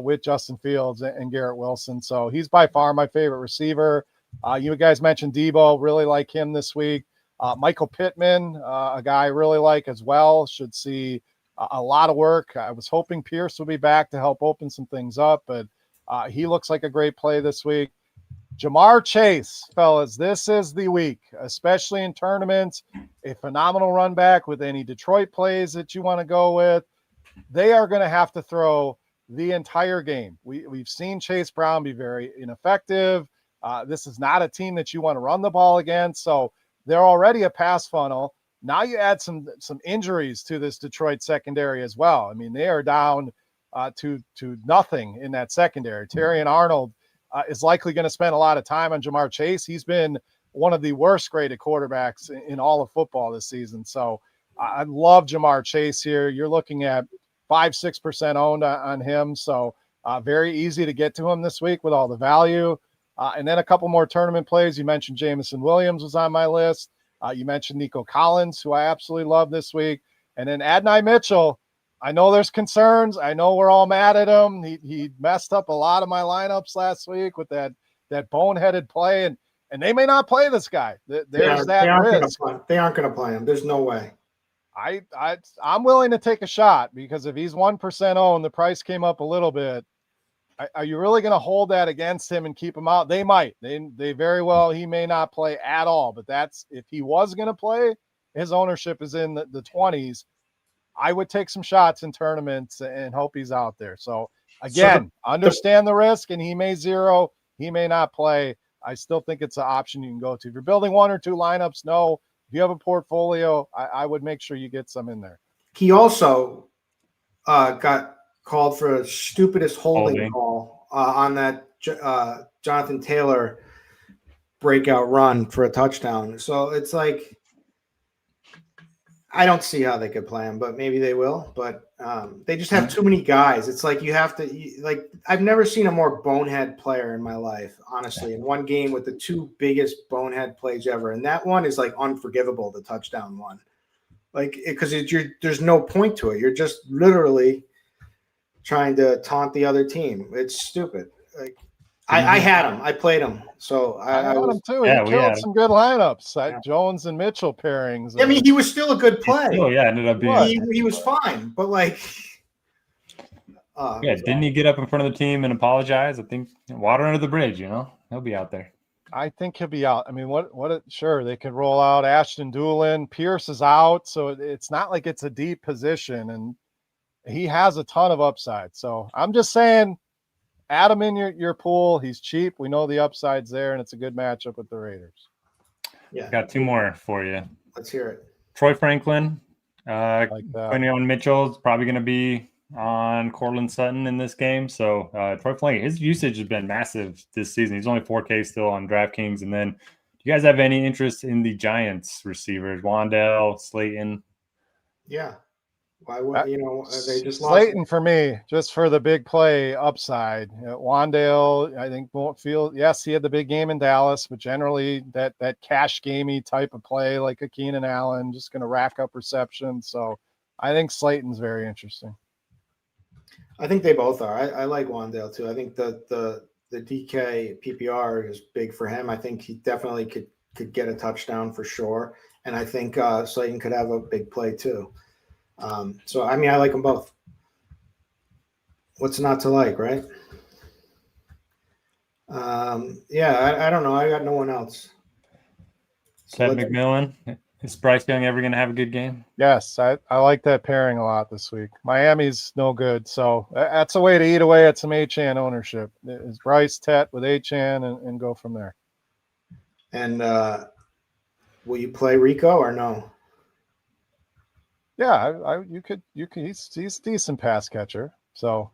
with Justin Fields and Garrett Wilson. So he's by far my favorite receiver. You guys mentioned Debo, really like him this week. Michael Pittman, a guy I really like as well, should see a lot of work. I was hoping Pierce would be back to help open some things up, but he looks like a great play this week. Jamar Chase, fellas, this is the week, especially in tournaments, a phenomenal run back with any Detroit plays that you want to go with. They are going to have to throw the entire game. We've seen Chase Brown be very ineffective. This is not a team that you want to run the ball against. So they're already a pass funnel. Now you add some injuries to this Detroit secondary as well. I mean, they are down to nothing in that secondary. Terry and Arnold is likely going to spend a lot of time on Jamar Chase. He's been one of the worst graded quarterbacks in all of football this season. So I love Jamar Chase here. You're looking at 5-6% owned on him. So very easy to get to him this week with all the value. And then a couple more tournament plays. You mentioned Jameson Williams was on my list. You mentioned Nico Collins, who I absolutely love this week. And then Adonai Mitchell. I know there's concerns. I know we're all mad at him. He messed up a lot of my lineups last week with that boneheaded play, and they may not play this guy. There's that risk. They aren't going to play him. There's no way. I'm willing to take a shot because if he's 1% owned, the price came up a little bit. Are you really going to hold that against him and keep him out? They might. They very well. He may not play at all. But that's if he was going to play, his ownership is in the 20s. I would take some shots in tournaments and hope he's out there. So again, understand the risk, and he may zero, he may not play. I still think it's an option you can go to. If you're building 1 or 2 lineups, no. If you have a portfolio, I would make sure you get some in there. He also got called for a stupidest holding call on that Jonathan Taylor breakout run for a touchdown. So it's like, I don't see how they could play him, but maybe they will. But they just have too many guys. It's like you have to I've never seen a more bonehead player in my life, honestly, in one game with the 2 biggest bonehead plays ever. And that one is like unforgivable, the touchdown one. Like, because there's no point to it. You're just literally trying to taunt the other team. It's stupid. Like, I had him. I played him. So I had him too. He killed some good lineups. Jones and Mitchell pairings. I mean, he was still a good play. Ended up being. He was fine, but like. Didn't he get up in front of the team and apologize? I think water under the bridge. He'll be out there. I think he'll be out. I mean, sure, they could roll out Ashton Doolin. Pierce is out, so it's not like it's a deep position, and he has a ton of upside. So I'm just saying, add him in your pool. He's cheap. We know the upside's there, and it's a good matchup with the Raiders. Yeah. Got two more for you. Let's hear it. Troy Franklin, Like that. Quinion Mitchell is probably going to be on Cortland Sutton in this game. So Troy Franklin, his usage has been massive this season. He's only 4K still on DraftKings. And then, do you guys have any interest in the Giants receivers, Wandale, Slayton? Yeah. Why would they just lost? Slayton for me, just for the big play upside. Wandale, I think won't feel. Yes, he had the big game in Dallas, but generally that cash gamey type of play, like a Keenan Allen, just going to rack up reception. So I think Slayton's very interesting. I think they both are. I like Wandale too. I think the DK PPR is big for him. I think he definitely could get a touchdown for sure, and I think Slayton could have a big play too. So, I mean, I like them both. What's not to like, right? Yeah, I don't know. I got no one else. Ted McMillan, is Bryce Young ever going to have a good game? Yes, I like that pairing a lot this week. Miami's no good, so that's a way to eat away at some Achane ownership. Is Bryce Tet with Achane and go from there. And will you play Rico or no? Yeah, you could. He's a decent pass catcher. So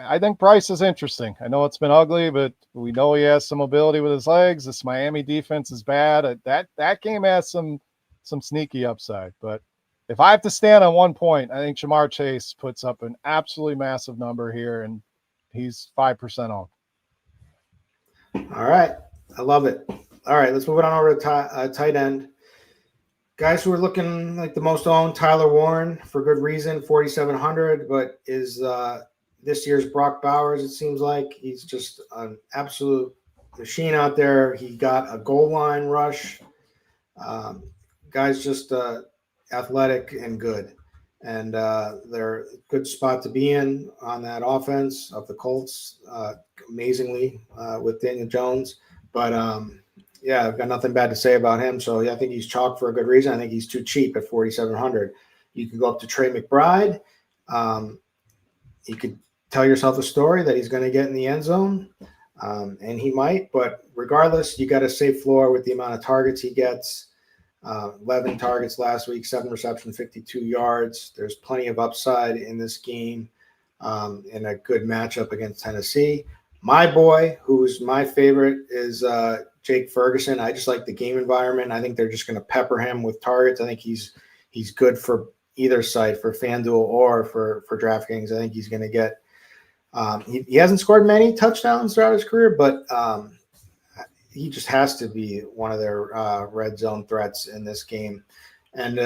I think Bryce is interesting. I know it's been ugly, but we know he has some mobility with his legs. This Miami defense is bad. That game has some sneaky upside. But if I have to stand on one point, I think Jamar Chase puts up an absolutely massive number here, and he's 5% off. All right, I love it. All right, let's move it on over to tight end. Guys who are looking like the most owned, Tyler Warren, for good reason, 4,700, but is this year's Brock Bowers, it seems like. He's just an absolute machine out there. He got a goal line rush. Guy's just athletic and good. And they're a good spot to be in on that offense of the Colts, amazingly, with Daniel Jones. But yeah, I've got nothing bad to say about him. So yeah, I think he's chalked for a good reason. I think he's too cheap at 4,700. You could go up to Trey McBride. You could tell yourself a story that he's going to get in the end zone, and he might. But regardless, you got a safe floor with the amount of targets he gets. 11 targets last week, 7 receptions, 52 yards. There's plenty of upside in this game, in a good matchup against Tennessee. My boy, who's my favorite, is Jake Ferguson. I just like the game environment. I think they're just going to pepper him with targets. I think he's good for either site, for FanDuel or for DraftKings. I think he's going to get he hasn't scored many touchdowns throughout his career, but he just has to be one of their red zone threats in this game. And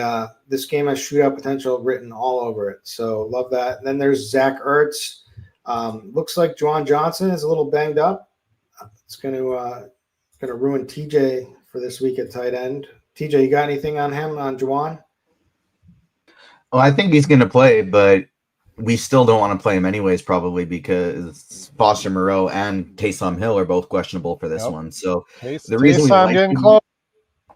this game has shootout potential written all over it. So love that. And then there's Zach Ertz. Looks like Juwan Johnson is a little banged up. It's going to ruin TJ for this week at tight end. TJ, you got anything on him, on Juwan? Well, I think he's going to play, but we still don't want to play him anyways, probably because Foster Moreau and Taysom Hill are both questionable for this one. So the reason we like getting close.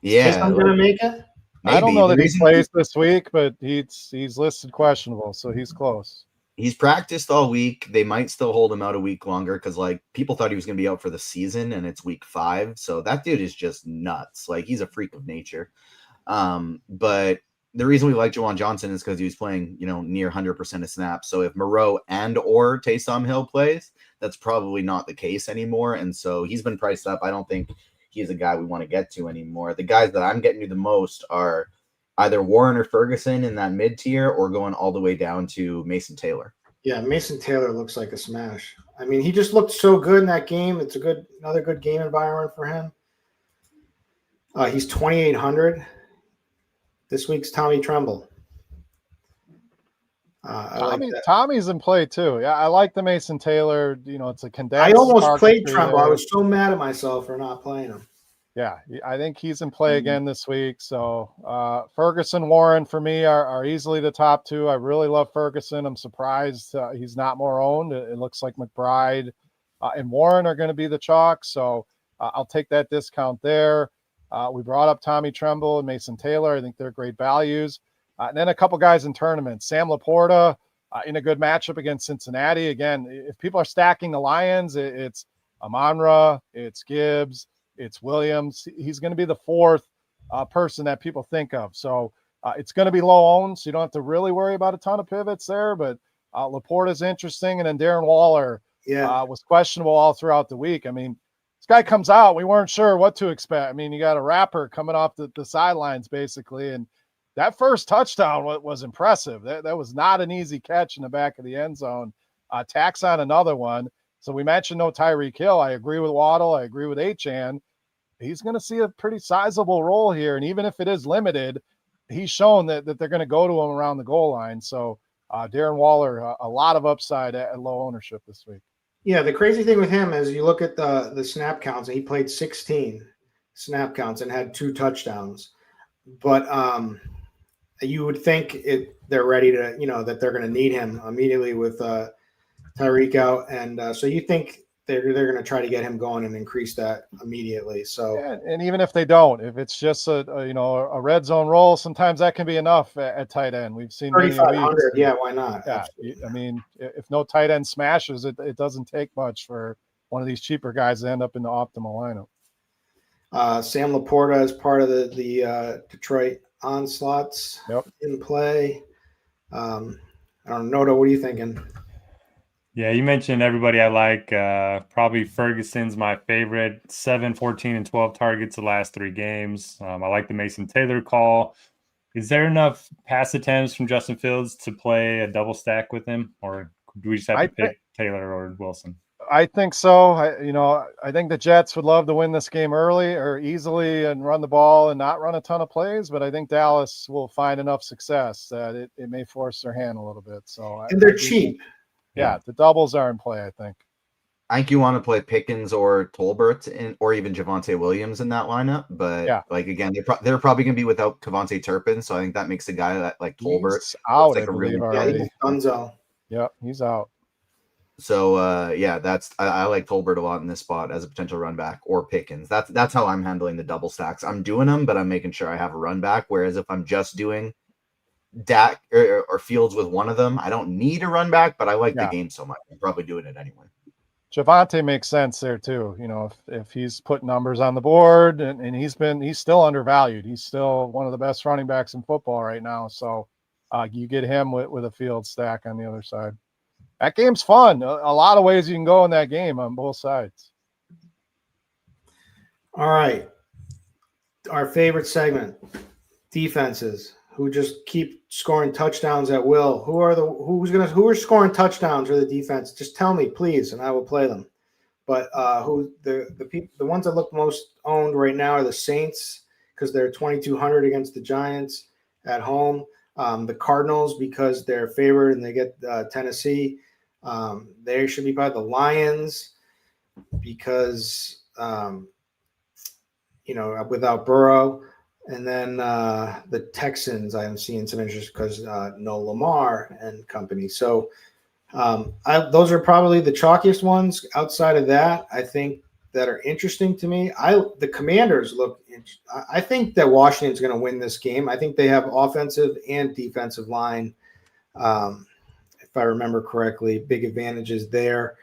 Yeah, I'm going to make it. I don't know that he plays this week, but he's listed questionable, so he's close. He's practiced all week. They might still hold him out a week longer because, like, people thought he was going to be out for the season, and it's week 5. So that dude is just nuts. Like, he's a freak of nature. But the reason we like Juwan Johnson is because he was playing, near 100% of snaps. So if Moreau and or Taysom Hill plays, that's probably not the case anymore. And so he's been priced up. I don't think he's a guy we want to get to anymore. The guys that I'm getting to the most are either Warren or Ferguson in that mid tier, or going all the way down to Mason Taylor. Yeah, Mason Taylor looks like a smash. I mean, he just looked so good in that game. It's another good game environment for him. He's 2,800. This week's Tommy Tremble. Tommy's in play too. Yeah, I like the Mason Taylor. It's a condensed. I almost played Tremble. I was so mad at myself for not playing him. Yeah, I think he's in play again this week. So Ferguson, Warren for me are easily the top two. I really love Ferguson. I'm surprised he's not more owned. It looks like McBride and Warren are going to be the chalk. So I'll take that discount there. We brought up Tommy Tremble and Mason Taylor. I think they're great values. And then a couple guys in tournaments. Sam Laporta, in a good matchup against Cincinnati. Again, if people are stacking the Lions, it's Amon-Ra, it's Gibbs, it's Williams. He's going to be the fourth person that people think of. So it's going to be low owned, so you don't have to really worry about a ton of pivots there. But Laporte is interesting, and then Darren Waller was questionable all throughout the week. I mean, this guy comes out, we weren't sure what to expect. I mean, you got a rapper coming off the sidelines basically, and that first touchdown was impressive. That was not an easy catch in the back of the end zone. Tacks on another one. So we mentioned no Tyreek Hill. I agree with Waddle. I agree with Achane. He's going to see a pretty sizable role here, and even if it is limited, he's shown that they're going to go to him around the goal line. So Darren Waller, a lot of upside at low ownership this week. Yeah, the crazy thing with him is you look at the snap counts, and he played 16 snap counts and had 2 touchdowns. But you would think they're ready to, that they're going to need him immediately with Tyreek out. And so you think they're going to try to get him going and increase that immediately. So, and even if they don't, if it's just a red zone roll, sometimes that can be enough at tight end. We've seen 3,500. Yeah, why not? Yeah, absolutely. I mean, if no tight end smashes, it doesn't take much for one of these cheaper guys to end up in the optimal lineup. Sam Laporta is part of the Detroit onslaughts in play. I don't know, Noto, what are you thinking? Yeah, you mentioned everybody I like. Probably Ferguson's my favorite. 7, 14, and 12 targets the last 3 games. I like the Mason Taylor call. Is there enough pass attempts from Justin Fields to play a double stack with him? Or do we just have to pick Taylor or Wilson? I think so. I think the Jets would love to win this game early or easily and run the ball and not run a ton of plays, but I think Dallas will find enough success that it may force their hand a little bit. So and they're cheap. Yeah, the doubles are in play, I think. I think you want to play Pickens or Tolbert or even Javonte Williams in that lineup. But again, they're probably going to be without Kevontae Turpin. So I think that makes a guy that like Tolbert out. Like he's out. So I like Tolbert a lot in this spot as a potential run back or Pickens. That's how I'm handling the double stacks. I'm doing them, but I'm making sure I have a run back. Whereas if I'm just doing Dak or Fields with one of them, I don't need a run back, but I like the game so much. I'm probably doing it anyway. Javonte makes sense there too. If he's put numbers on the board and he's still undervalued. He's still one of the best running backs in football right now. So you get him with a Field stack on the other side. That game's fun. A lot of ways you can go in that game on both sides. All right. Our favorite segment, defenses who just keep scoring touchdowns at will. Who are scoring touchdowns for the defense? Just tell me, please, and I will play them. But the ones that look most owned right now are the Saints because they're 2,200 against the Giants at home. The Cardinals because they're favored and they get Tennessee. They should be by the Lions because without Burrow. And then the Texans, I am seeing some interest because no Lamar and company. So those are probably the chalkiest ones. Outside of that, I think that are interesting to me. The Commanders look. I think that Washington's going to win this game. I think they have offensive and defensive line. If I remember correctly, big advantages there,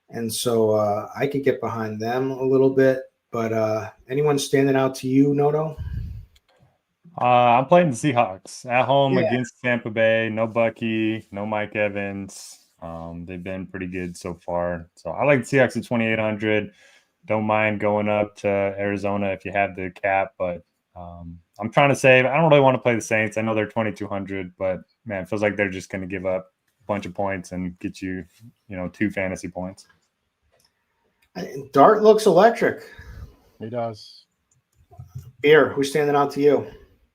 and so I could get behind them a little bit. But anyone standing out to you, Noto? I'm playing the Seahawks at home against Tampa Bay. No Bucky, no Mike Evans. They've been pretty good so far. So I like the Seahawks at 2,800. Don't mind going up to Arizona if you have the cap, but I'm trying to save. I don't really want to play the Saints. I know they're 2,200, but man, it feels like they're just going to give up a bunch of points and get you, 2 fantasy points. Dart looks electric. He does. Beer, who's standing out to you?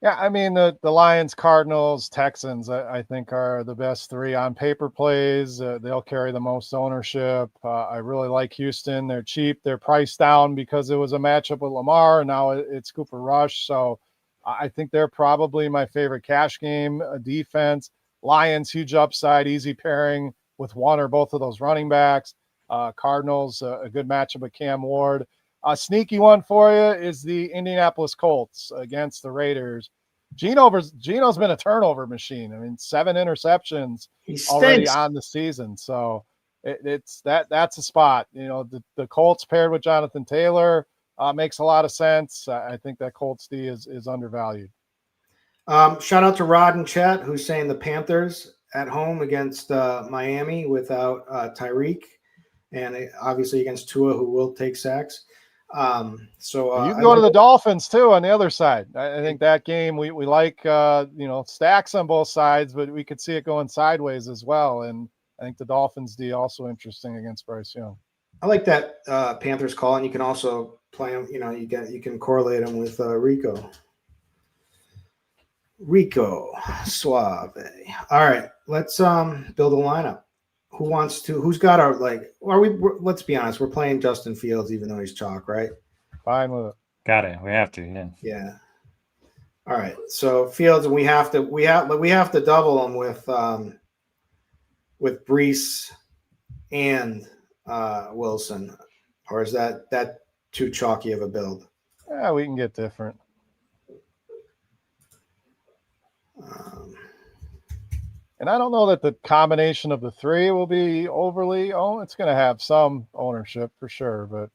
Yeah, I mean, the Lions, Cardinals, Texans, I think are the best 3 on paper plays. They'll carry the most ownership. I really like Houston. They're cheap. They're priced down because it was a matchup with Lamar, and now it's Cooper Rush. So I think they're probably my favorite cash game defense. Lions, huge upside, easy pairing with one or both of those running backs. Cardinals, a good matchup with Cam Ward. A sneaky one for you is the Indianapolis Colts against the Raiders. Geno's been a turnover machine. I mean, 7 interceptions He already stinks. on the season. So that's a spot. The Colts paired with Jonathan Taylor makes a lot of sense. I think that Colts D is undervalued. Shout out to Rod in chat who's saying the Panthers at home against Miami without Tyreek, and obviously against Tua, who will take sacks. So you can go to the Dolphins too on the other side. I think that game we like stacks on both sides, but we could see it going sideways as well. And I think the Dolphins D also interesting against Bryce Young. I like that Panthers call, and you can also play them. You can correlate them with Rico Suave. All right, let's build a lineup. Who's got our let's be honest, we're playing Justin Fields even though he's chalk, right? Fine with it. Got it. We have to, yeah. Yeah. All right. So Fields, and we have to double him with Brees and Wilson, or is that too chalky of a build? Yeah, we can get different. And I don't know that the combination of the three will be overly. It's going to have some ownership for sure,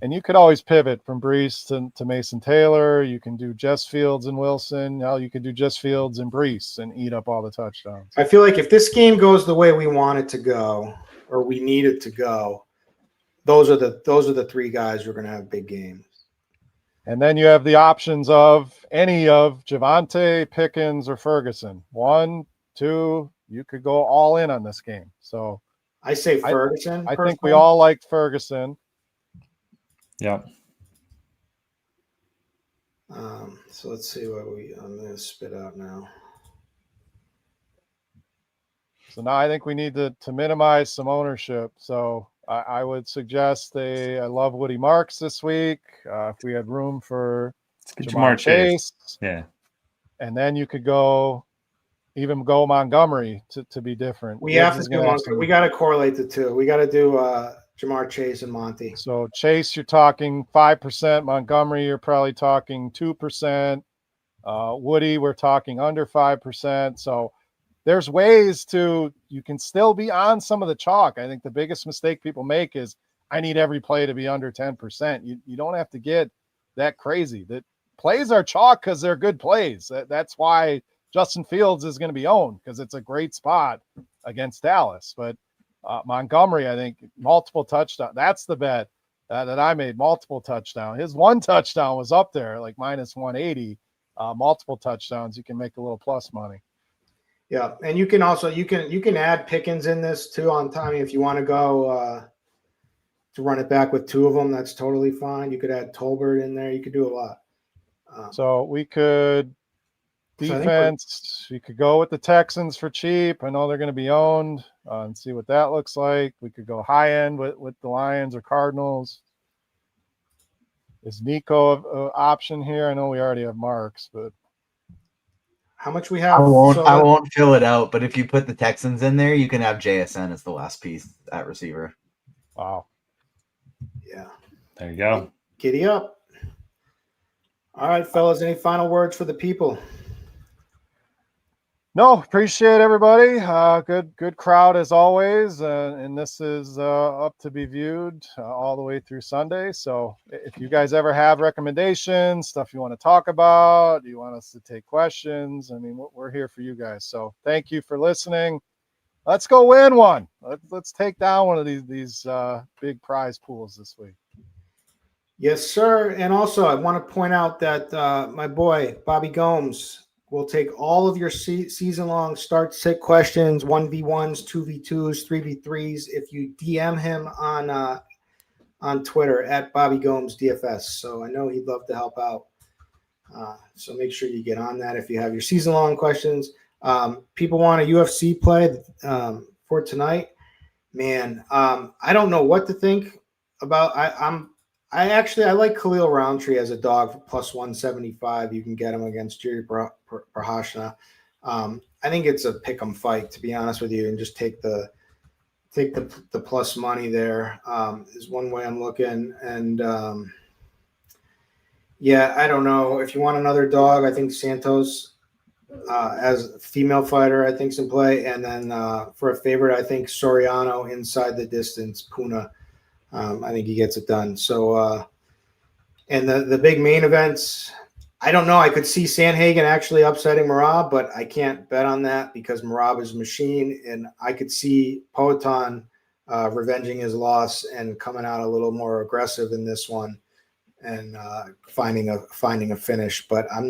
and you could always pivot from Brees to Mason Taylor. You can do just Fields and Wilson. Now you can do just Fields and Brees and eat up all the touchdowns. I feel like if this game goes the way we want it to go, or we need it to go, those are the three guys who are going to have big games. And then you have the options of any of Javonte, Pickens, or Ferguson. 1, 2, you could go all in on this game. So I say Ferguson. I think we all like Ferguson. Yeah. So let's see what I'm going to spit out now. So now I think we need to minimize some ownership. So I would suggest I love Woody Marks this week. If we had room for Jamar Chase. Yeah. And then you could go Montgomery to be different. We have to do Montgomery. We got to correlate the two. We got to do Jamar Chase and Monty. So Chase, you're talking 5%. Montgomery, you're probably talking 2%. Woody, we're talking under 5%. So there's ways you can still be on some of the chalk. I think the biggest mistake people make is I need every play to be under 10%. You don't have to get that crazy. That plays are chalk because they're good plays. That's why Justin Fields is going to be owned, because it's a great spot against Dallas. But Montgomery, I think multiple touchdown. That's the bet that I made. Multiple touchdown. His one touchdown was up there like minus 180. Multiple touchdowns, you can make a little plus money. Yeah, and you can also you can add Pickens in this too on time if you want to go to run it back with two of them. That's totally fine. You could add Tolbert in there. You could do a lot. So we could defense. You could go with the Texans for cheap. I know they're going to be owned, and see what that looks like. We could go high end with the Lions or Cardinals. Is Nico an option here? I know we already have Marks, but how much we have? I won't fill it out, but if you put the Texans in there, you can have JSN as the last piece at receiver. Wow. Yeah. There you go. Giddy up. All right, fellas. Any final words for the people? No, appreciate everybody. Good crowd as always. And this is up to be viewed all the way through Sunday. So if you guys ever have recommendations, stuff you want to talk about, you want us to take questions, I mean, we're here for you guys. So thank you for listening. Let's go win one. Let's take down one of these big prize pools this week. Yes, sir. And also, I want to point out that my boy, Bobby Gomes, will take all of your season-long start-sit questions, 1v1s, 2v2s, 3v3s, if you DM him on Twitter at Bobby Gomes DFS. So I know he'd love to help out. So make sure you get on that if you have your season-long questions. People want a UFC play for tonight. Man, I don't know what to think about. I like Khalil Roundtree as a dog for plus 175. You can get him against Jiri Prochazka. I think it's a pick 'em fight, to be honest with you, and just take the plus money there is one way I'm looking. And Yeah, I don't know. If you want another dog, I think Santos as a female fighter, I think, is in play. And then for a favorite, I think Soriano inside the distance, Puna. I think he gets it done. So, and the big main events, I don't know. I could see Sandhagen actually upsetting Merab, but I can't bet on that because Merab is a machine. And I could see Poatan revenging his loss and coming out a little more aggressive in this one and finding a finish. But I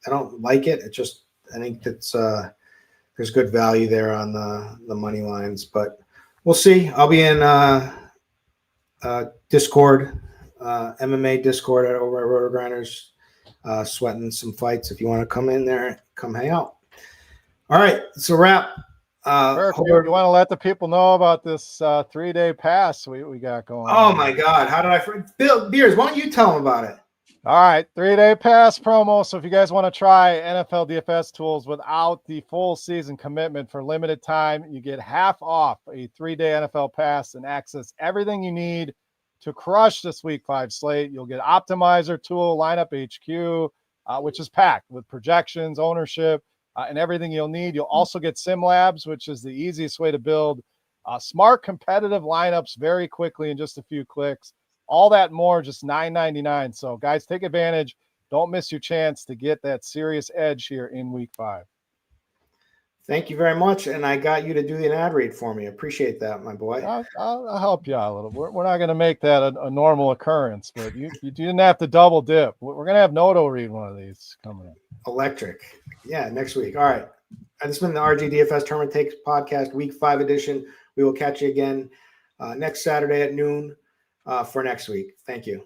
don't like it. It just, I think that's there's good value there on the money lines, but we'll see. I'll be in Discord, MMA Discord over at RotoGrinders, sweating some fights. If you want to come in there, come hang out. All right, it's a wrap. Kirk, you want to let the people know about this 3-day pass we got going Oh on. my God, how did I Bill Beers, why don't you tell them about it? All right, 3-day pass promo. So if you guys want to try NFL DFS tools without the full season commitment for limited time, you get half off a 3-day NFL pass and access everything you need to crush this week 5 slate. You'll get Optimizer tool, Lineup HQ, which is packed with projections, ownership, and everything you'll need. You'll also get Sim Labs, which is the easiest way to build smart competitive lineups very quickly in just a few clicks. All that more, just $9.99. So, guys, take advantage. Don't miss your chance to get that serious edge here in week 5. Thank you very much. And I got you to do an ad read for me. Appreciate that, my boy. I'll help you out a little. We're not going to make that a normal occurrence, but you didn't have to double dip. We're going to have Noto read one of these coming up. Electric. Yeah, next week. All right. This has been the RGDFS Tournament Takes podcast, week 5 edition. We will catch you again next Saturday at noon for next week. Thank you.